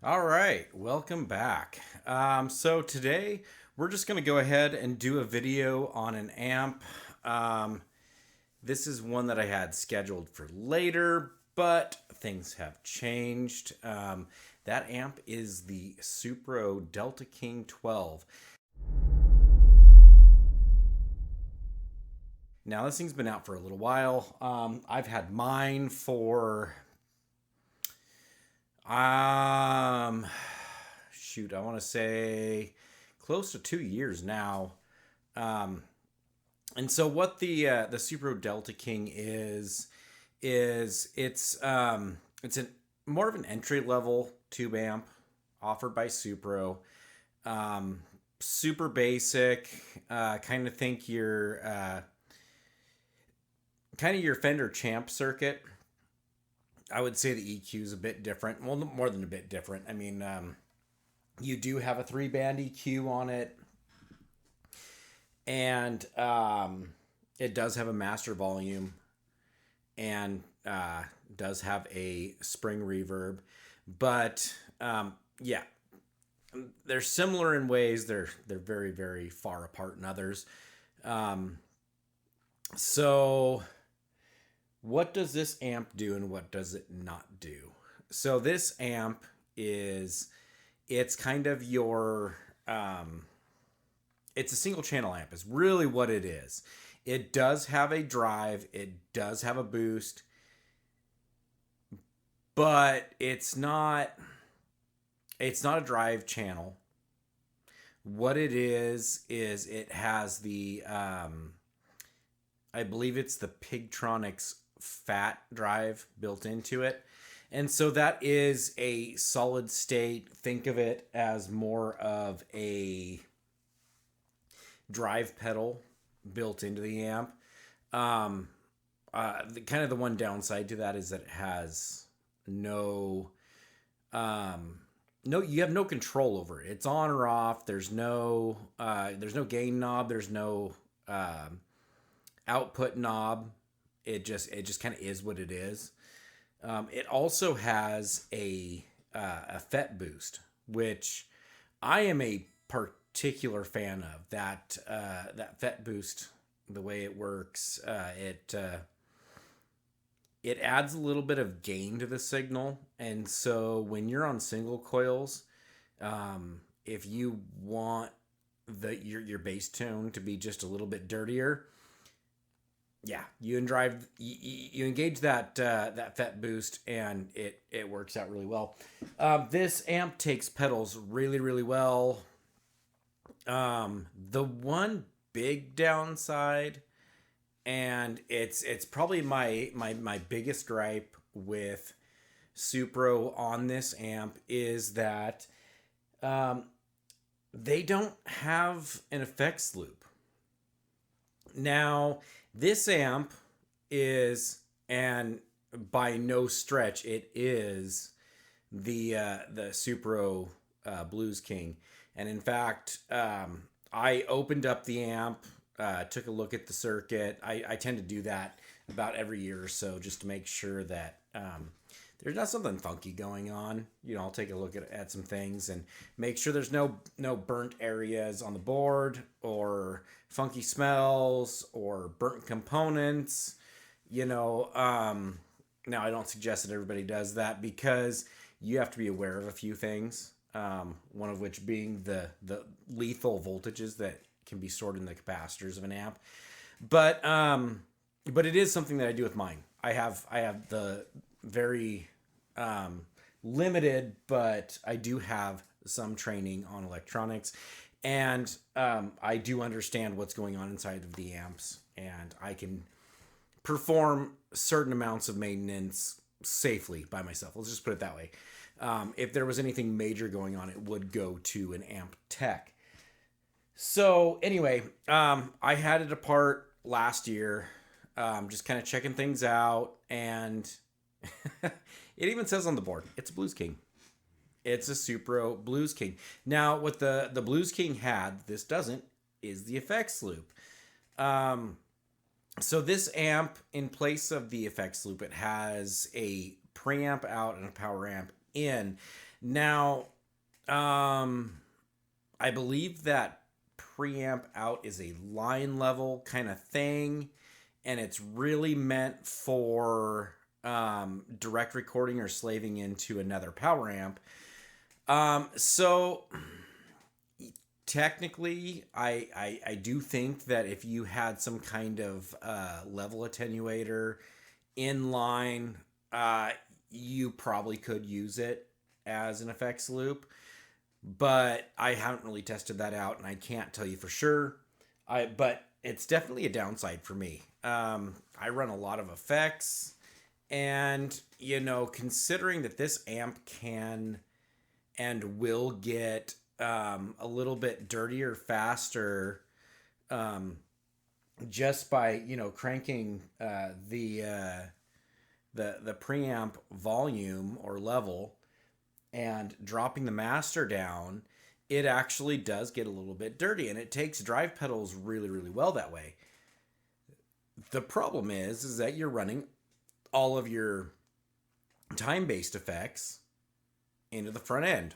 All right, welcome back. So today we're just going to go ahead and do a video on an amp. Um, this is one that I had scheduled for later, but things have changed. That amp is the Supro Delta King 12. Now this thing's been out for a little while. I've had mine for um, shoot, I want to say close to 2 years now. Um, and so what the Supro Delta King is it's a more of an entry level tube amp offered by Supro. Um, Super basic. Kind of think your kind of your Fender Champ circuit. I would say the EQ is a bit different. Well, more than a bit different. I mean, you do have a 3 band EQ on it, and it does have a master volume, and does have a spring reverb. But yeah, they're similar in ways. They're very very far apart in others. Um, so what does this amp do and what does it not do? So this amp is it's kind of your it's a single channel amp is really what it is. It does have a drive, it does have a boost, but it's not a drive channel. What it is it has the I believe it's the Pigtronics fat drive built into it. And so that is a solid state. Think of it as more of a drive pedal built into the amp. Um, kind of the one downside to that is that it has no, no, you have no control over it. It's on or off. There's no gain knob. There's no output knob. It just kind of is what it is. It also has a FET boost, which I am a particular fan of. That FET boost, the way it works, it adds a little bit of gain to the signal, and so when you're on single coils, if you want your bass tone to be just a little bit dirtier, yeah, you engage that FET boost, and it works out really well. This amp takes pedals really really well. The one big downside, and it's probably my biggest gripe with Supro on this amp, is that um, they don't have an effects loop. Now, this amp is, and by no stretch, it is the Supro Blues King. And in fact, I opened up the amp, took a look at the circuit. I tend to do that about every year or so just to make sure that there's not something funky going on. I'll take a look at some things and make sure there's no burnt areas on the board, or funky smells, or burnt components. Now I don't suggest that everybody does that, because you have to be aware of a few things. One of which being the lethal voltages that can be stored in the capacitors of an amp. But it is something that I do with mine. I have the very limited, but I do have some training on electronics, and I do understand what's going on inside of the amps, and I can perform certain amounts of maintenance safely by myself. Let's just put it that way. If there was anything major going on, it would go to an amp tech. So anyway, I had it apart last year, just kind of checking things out, and it even says on the board, it's a Blues King. It's a Supro Blues King. Now, what the Blues King had, this doesn't, is the effects loop. So this amp, in place of the effects loop, it has a preamp out and a power amp in. Now, I believe that preamp out is a line level kind of thing, and it's really meant for direct recording or slaving into another power amp. So technically, I do think that if you had some kind of level attenuator in line, you probably could use it as an effects loop. But I haven't really tested that out, and I can't tell you for sure. But it's definitely a downside for me. I run a lot of effects, and considering that this amp can and will get a little bit dirtier faster, just by cranking the preamp volume or level and dropping the master down, it actually does get a little bit dirty, and it takes drive pedals really, really well that way. The problem is that you're running all of your time-based effects into the front end.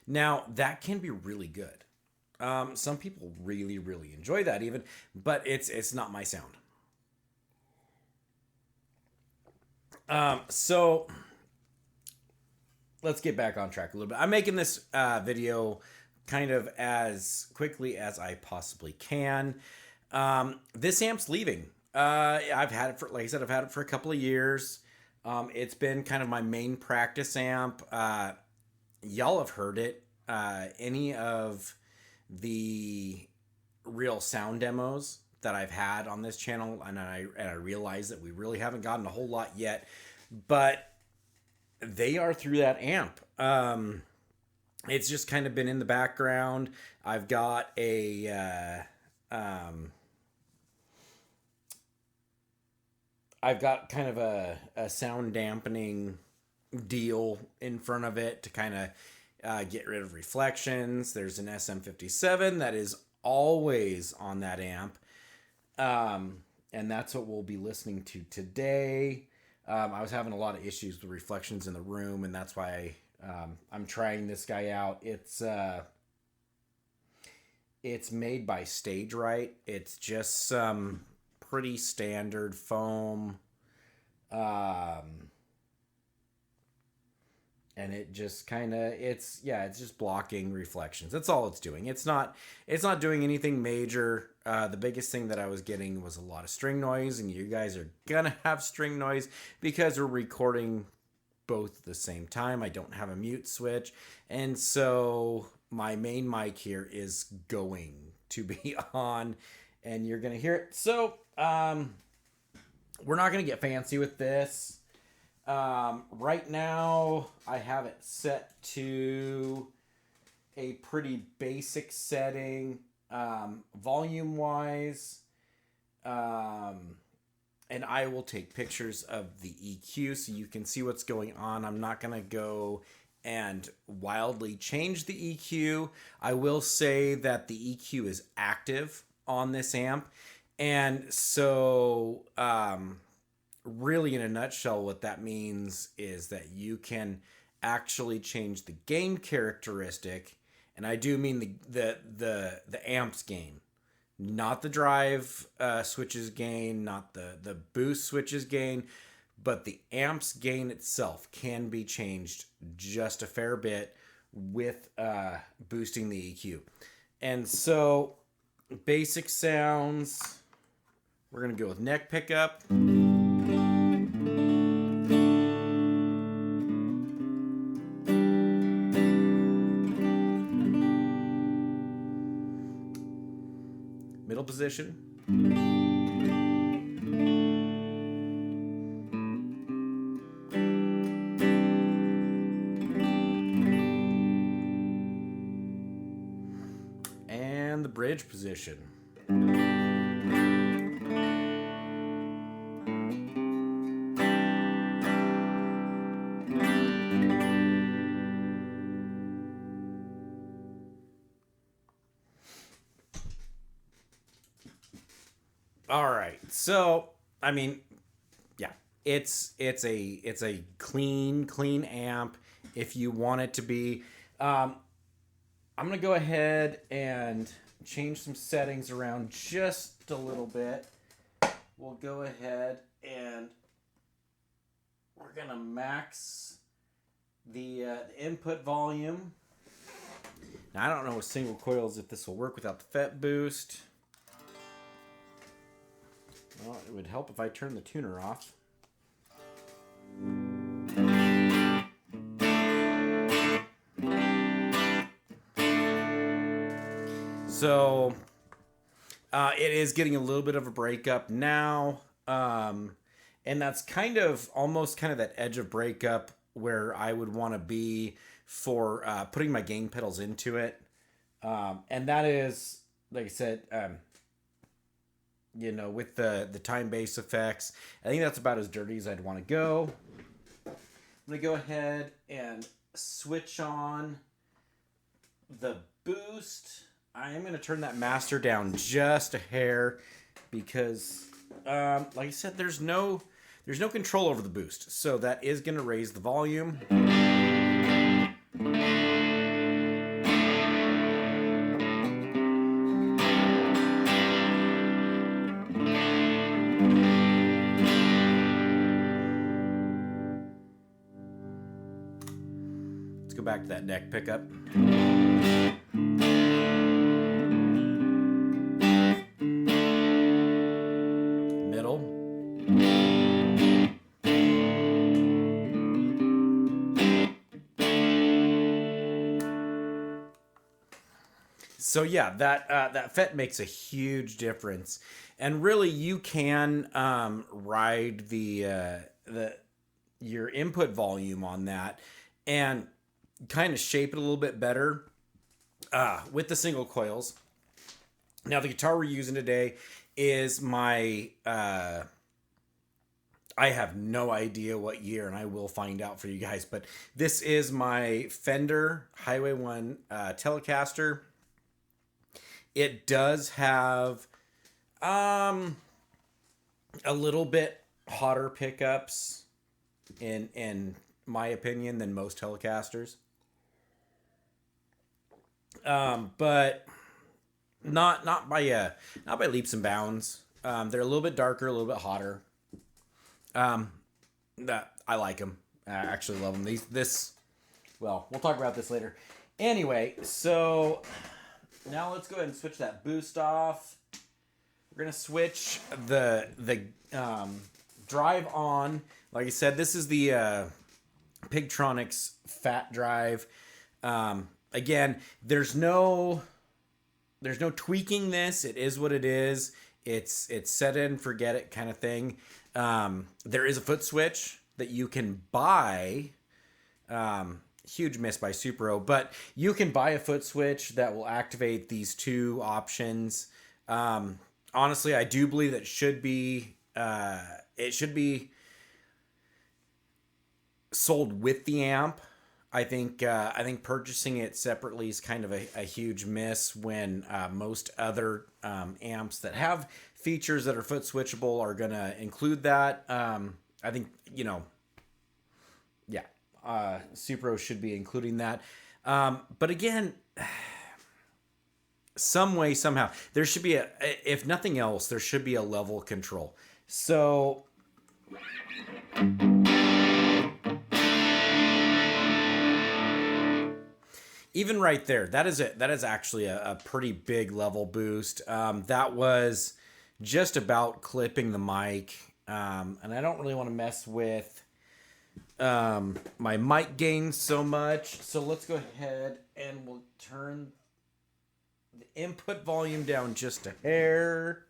Now, that can be really good. Some people really, really enjoy that even, but it's not my sound. So let's get back on track a little bit. I'm making this video kind of as quickly as I possibly can. This amp's leaving. I've had it for, like I said, I've had it for a couple of years. It's been kind of my main practice amp. Y'all have heard it. Any of the real sound demos that I've had on this channel, and I realize that we really haven't gotten a whole lot yet, but they are through that amp. It's just kind of been in the background. I've got a I've got kind of a sound dampening deal in front of it to kind of get rid of reflections. There's an SM57 that is always on that amp. And that's what we'll be listening to today. I was having a lot of issues with reflections in the room, and that's why I'm trying this guy out. It's made by Stage Right. It's just some pretty standard foam. And it just kind of, it's just blocking reflections. That's all it's doing. It's not doing anything major. The biggest thing that I was getting was a lot of string noise, and you guys are gonna have string noise because we're recording both at the same time. I don't have a mute switch, and so my main mic here is going to be on, and you're gonna hear it. So we're not gonna get fancy with this. Right now I have it set to a pretty basic setting, volume wise, and I will take pictures of the EQ so you can see what's going on. I'm not going to go and wildly change the EQ. I will say that the EQ is active on this amp, and so really, in a nutshell, what that means is that you can actually change the gain characteristic, and I do mean the amp's gain, not the drive switches gain, not the boost switches gain, but the amp's gain itself can be changed just a fair bit with boosting the EQ. And so, basic sounds, we're gonna go with neck pickup. Middle position. And the bridge position. All right. So, I mean, yeah, it's a clean amp. if you want it to be. I'm going to go ahead and change some settings around just a little bit. We'll go ahead and we're going to max the input volume. Now, I don't know with single coils if this will work without the FET boost. Well, it would help if I turn the tuner off. So it is getting a little bit of a breakup now. And that's kind of almost kind of that edge of breakup where I would want to be for putting my gain pedals into it. And that is, like I said, you know, with the time bass effects, I think that's about as dirty as I'd want to go. I'm going to go ahead and switch on the boost. I am going to turn that master down just a hair because, like I said, there's no control over the boost. So that is going to raise the volume. Let's go back to that neck pickup. So yeah, that FET makes a huge difference, and really you can ride your input volume on that, and kind of shape it a little bit better with the single coils. Now the guitar we're using today is my I have no idea what year, and I will find out for you guys, but this is my Fender Highway 1 Telecaster. It does have a little bit hotter pickups in my opinion than most Telecasters. But not by leaps and bounds. They're a little bit darker, a little bit hotter. That I like them. I actually love them. Well, we'll talk about this later. Anyway, so now let's go ahead and switch that boost off. We're gonna switch the drive on. Like I said, this is the Pigtronics Fat Drive. Again, there's no tweaking this. It is what it is. It's set in, forget it kind of thing. There is a foot switch that you can buy. Huge miss by Supro, but you can buy a foot switch that will activate these two options. Honestly, I do believe that it should be sold with the amp. I think purchasing it separately is kind of a huge miss when most other amps that have features that are foot switchable are going to include that. I think, Supro should be including that. But again, some way, somehow, there should be if nothing else, there should be a level control. So even right there, that is actually a pretty big level boost. That was just about clipping the mic. And I don't really want to mess with my mic gain so much. So let's go ahead and we'll turn the input volume down just a hair.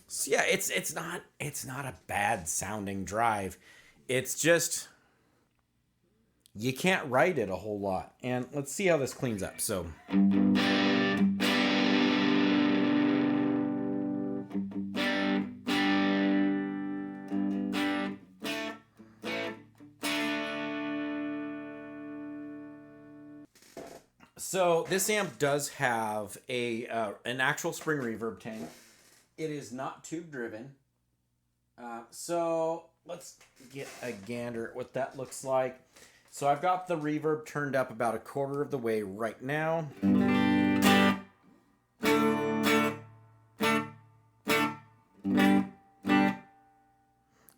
So yeah, it's not a bad sounding drive. It's just you can't write it a whole lot. And let's see how this cleans up. So So this amp does have a an actual spring reverb tank. It is not tube driven. So let's get a gander at what that looks like. So I've got the reverb turned up about a quarter of the way right now.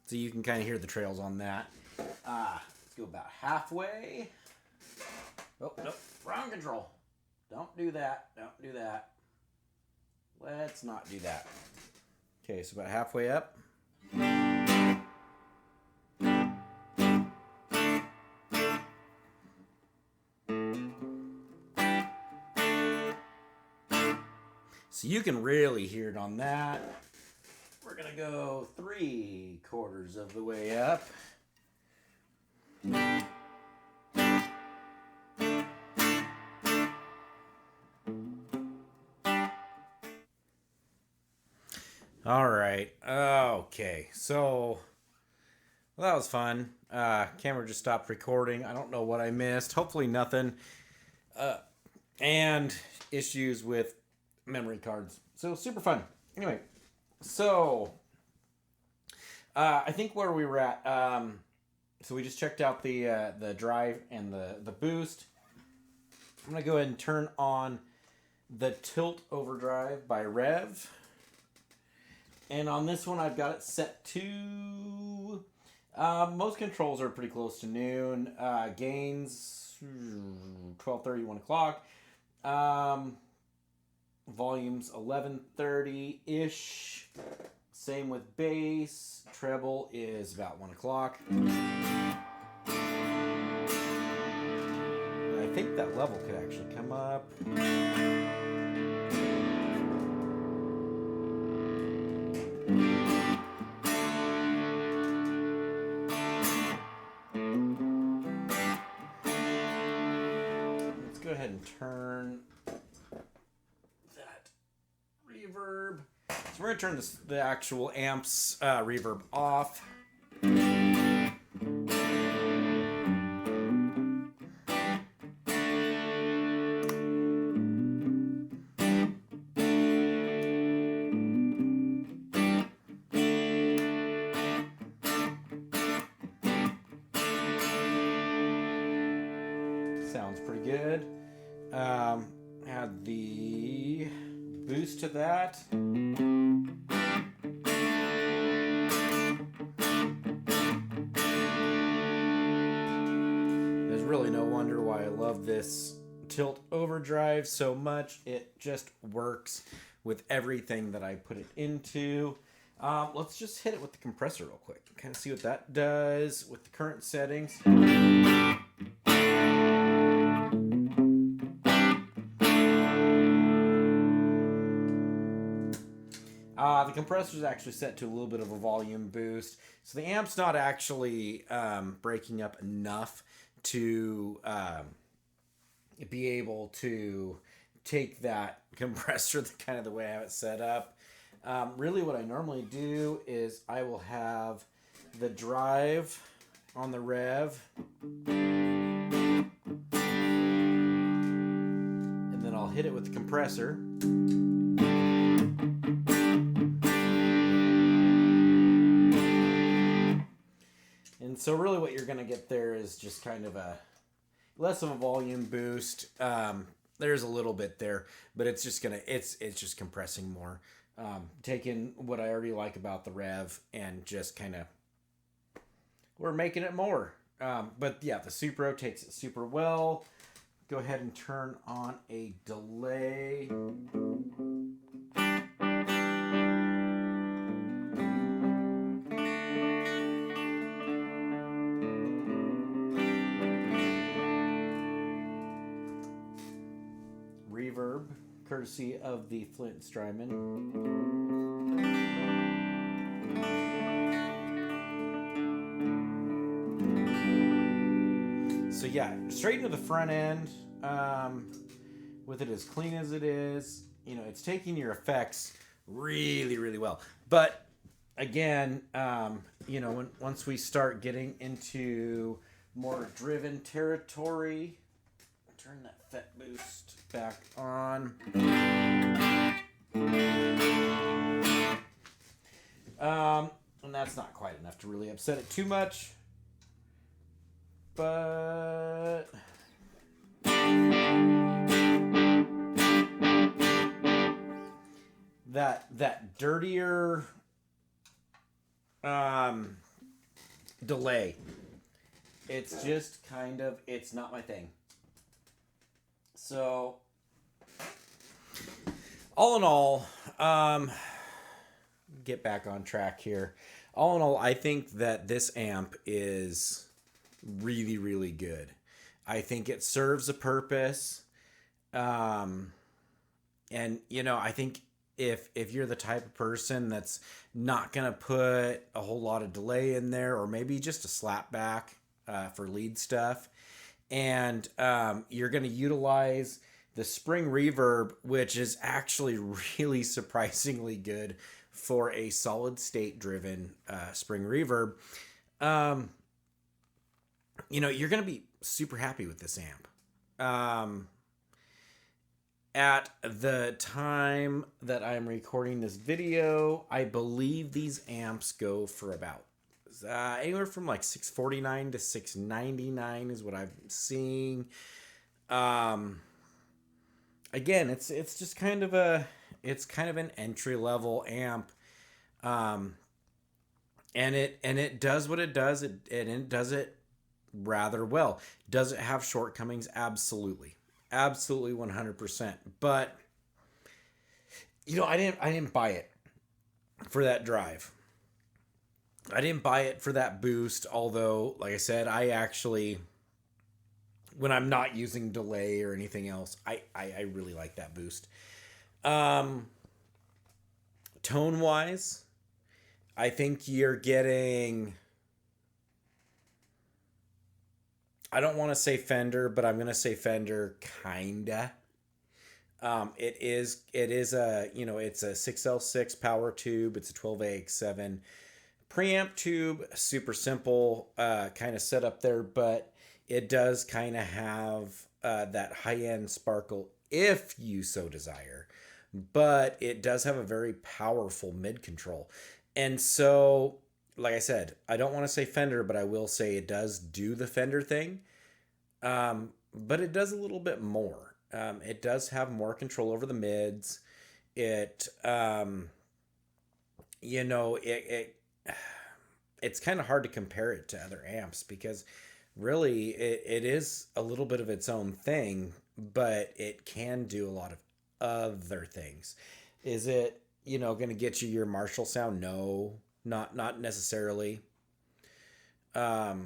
So you can kind of hear the trails on that. Let's go about halfway. Oh, no, wrong control. Don't do that. Don't do that. Let's not do that. Okay, so about halfway up. So you can really hear it on that. We're going to go 3/4 of the way up. All right. Okay. So well, that was fun. Camera just stopped recording. I don't know what I missed. Hopefully nothing. And issues with memory cards. So super fun. Anyway, so I think where we were at. So we just checked out the drive and the boost. I'm gonna go ahead and turn on the tilt overdrive by Rev. And on this one, I've got it set to... most controls are pretty close to noon. Gains, 12:30, 1 o'clock. Volumes, 11:30-ish. Same with bass. Treble is about 1 o'clock. I think that level could actually come up. Go ahead and turn that reverb. So we're going to turn the actual amp's reverb off. Sounds pretty good. Add the boost to that. There's really no wonder why I love this tilt overdrive so much. It just works with everything that I put it into. Let's just hit it with the compressor real quick. Kind of see what that does with the current settings. The compressor is actually set to a little bit of a volume boost. So the amp's not actually breaking up enough to be able to take that compressor kind of the way I have it set up. Really what I normally do is I will have the drive on the rev. And then I'll hit it with the compressor. And so really what you're going to get there is just kind of a less of a volume boost. There's a little bit there, but it's just it's just compressing more. Taking what I already like about the rev and just kind of we're making it more. But yeah, the Supro takes it super well. Go ahead and turn on a delay. Reverb, courtesy of the Flint Strymon. So yeah, straight into the front end, with it as clean as it is, you know, it's taking your effects really, really well. But again, you know, once we start getting into more driven territory, turn that FET boost back on. And that's not quite enough to really upset it too much. But that dirtier delay, it's just kind of, it's not my thing. So all in all, get back on track here. All in all, I think that this amp is really, really good. I think it serves a purpose. And you know, I think if you're the type of person that's not going to put a whole lot of delay in there, or maybe just a slapback for lead stuff, and you're going to utilize the spring reverb, which is actually really surprisingly good for a solid state driven spring reverb, you know, you're going to be super happy with this amp. At the time that I'm recording this video, I believe these amps go for about anywhere from like $649 to $699 is what I'm seeing. Again, it's just kind of an entry level amp, and it does what it does, and it does it rather well. Does it have shortcomings? Absolutely, 100%. But you know, I didn't buy it for that drive. I didn't buy it for that boost. Although, like I said, I actually, when I'm not using delay or anything else, I really like that boost. Tone wise, I think you're getting, I don't want to say Fender, but I'm going to say Fender kinda. It is a, you know, it's a 6L6 power tube. It's a 12AX7 preamp tube, super simple kind of setup there, but it does kind of have that high-end sparkle if you so desire. But it does have a very powerful mid control. And so, like I said, I don't want to say Fender, but I will say it does do the Fender thing. But it does a little bit more. It does have more control over the mids. It, you know, it's kind of hard to compare it to other amps because really it is a little bit of its own thing, but it can do a lot of other things. Is it, you know, going to get you your Marshall sound? No, not necessarily. But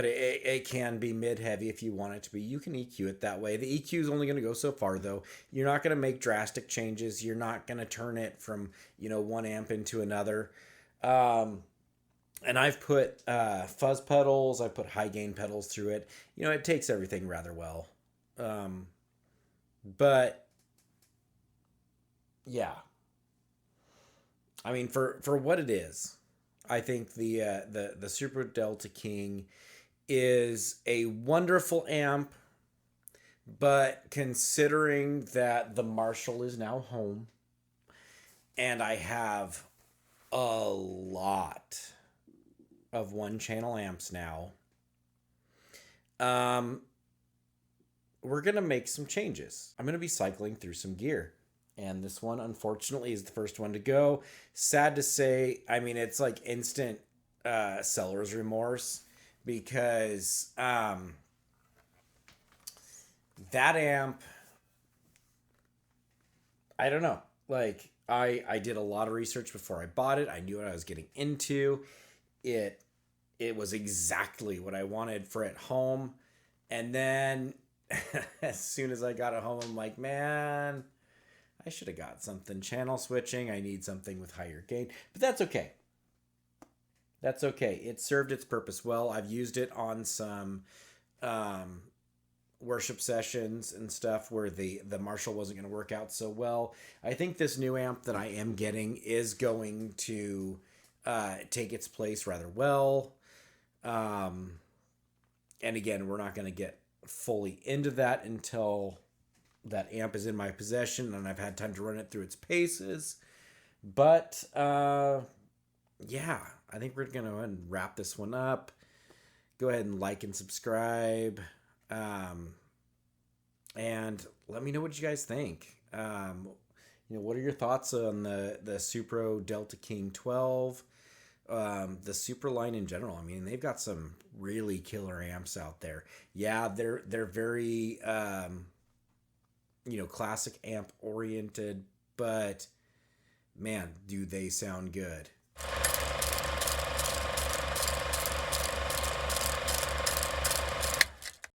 it can be mid-heavy if you want it to be. You can EQ it that way. The EQ is only going to go so far, though. You're not going to make drastic changes. You're not going to turn it from, you know, one amp into another. And I've put fuzz pedals. I've put high gain pedals through it. You know, it takes everything rather well. But yeah, I mean, for what it is, I think the Supro Delta King is a wonderful amp, but considering that the Marshall is now home and I have a lot of one channel amps now, we're going to make some changes. I'm going to be cycling through some gear. And this one, unfortunately, is the first one to go. Sad to say, I mean, it's like instant seller's remorse because that amp, I don't know. Like, I did a lot of research before I bought it. I knew what I was getting into. It was exactly what I wanted for at home. And then as soon as I got it home, I'm like, man, I should have got something channel switching. I need something with higher gain, but that's okay. That's okay. It served its purpose well. I've used it on some worship sessions and stuff where the Marshall wasn't going to work out so well. I think this new amp that I am getting is going to take its place rather well. And again, we're not going to get fully into that until that amp is in my possession and I've had time to run it through its paces. But yeah, I think we're going to go ahead and wrap this one up. Go ahead and like and subscribe. And let me know what you guys think. What are your thoughts on the Supro Delta King 12? The Super line in general. I mean, they've got some really killer amps out there. Yeah, they're very classic amp oriented, but man, do they sound good.